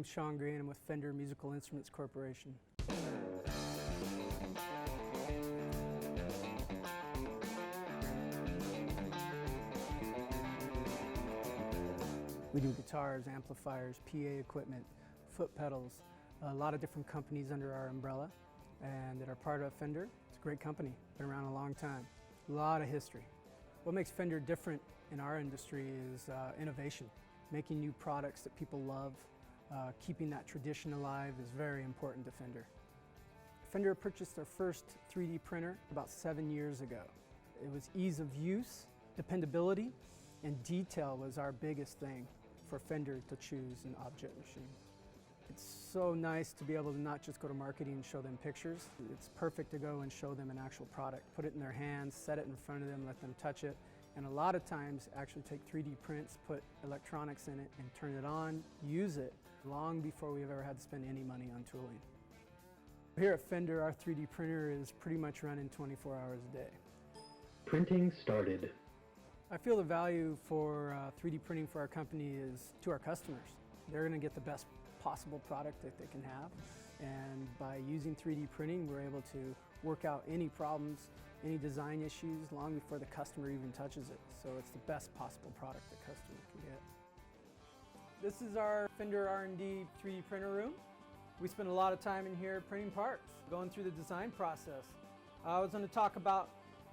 name's Sean Green. I'm with Fender Musical Instruments Corporation. We do guitars, amplifiers, PA equipment, foot pedals, a lot of different companies under our umbrella and that are part of Fender. It's a great company, been around a long time, a lot of history. What makes Fender different in our industry is innovation. Making new products that people love, keeping that tradition alive is very important to Fender. Fender purchased their first 3D printer about 7 years ago. It was ease of use, dependability, and detail was our biggest thing for Fender to choose an object machine. It's so nice to be able to not just go to marketing and show them pictures. It's perfect to go and show them an actual product. Put it in their hands, set it in front of them, let them touch it. And a lot of times actually take 3D prints, put electronics in it and turn it on, use it long before we've ever had to spend any money on tooling. Here at Fender, our 3D printer is pretty much running 24 hours a day. Printing started. I feel the value for 3D printing for our company is to our customers. They're going to get the best possible product that they can have, and by using 3D printing we're able to work out any problems, any design issues long before the customer even touches it. So it's the best possible product the customer can get. This is our Fender R&D 3D printer room. We spend a lot of time in here printing parts, going through the design process. I was going to talk about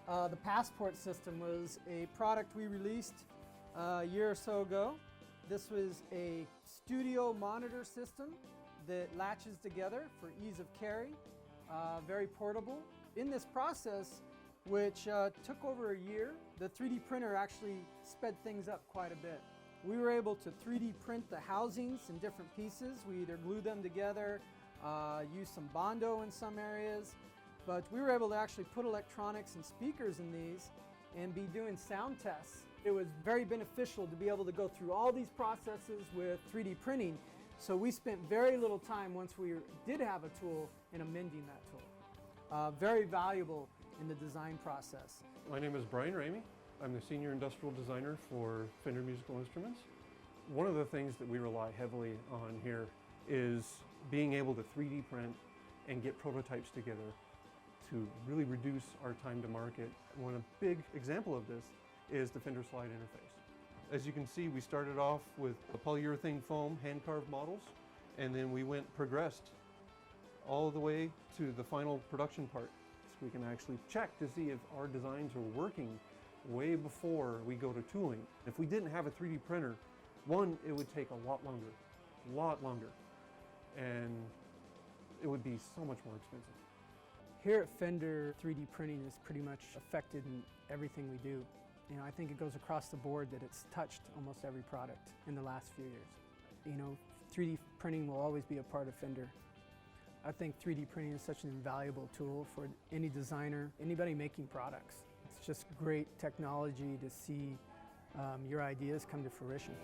the Passport system. Was a product we released a year or so ago. This was a studio monitor system that latches together for ease of carry, very portable. In this process, which took over a year, the 3D printer actually sped things up quite a bit. We were able to 3D print the housings in different pieces. We either glued them together, used some Bondo in some areas, but we were able to actually put electronics and speakers in these and be doing sound tests. It was very beneficial to be able to go through all these processes with 3D printing, so we spent very little time once we did have a tool in amending that tool. Very valuable in the design process. My name is Brian Ramey. I'm the Senior Industrial Designer for Fender Musical Instruments. One of the things that we rely heavily on here is being able to 3D print and get prototypes together to really reduce our time to market. One big example of this is the Fender slide interface. As you can see, we started off with the polyurethane foam hand-carved models, and then we progressed all the way to the final production part. So we can actually check to see if our designs are working way before we go to tooling. If we didn't have a 3D printer, one, it would take a lot longer, and it would be so much more expensive. Here at Fender, 3D printing is pretty much affected in everything we do. You know, I think it goes across the board that it's touched almost every product in the last few years. You know, 3D printing will always be a part of Fender. I think 3D printing is such an invaluable tool for any designer, anybody making products. It's just great technology to see your ideas come to fruition.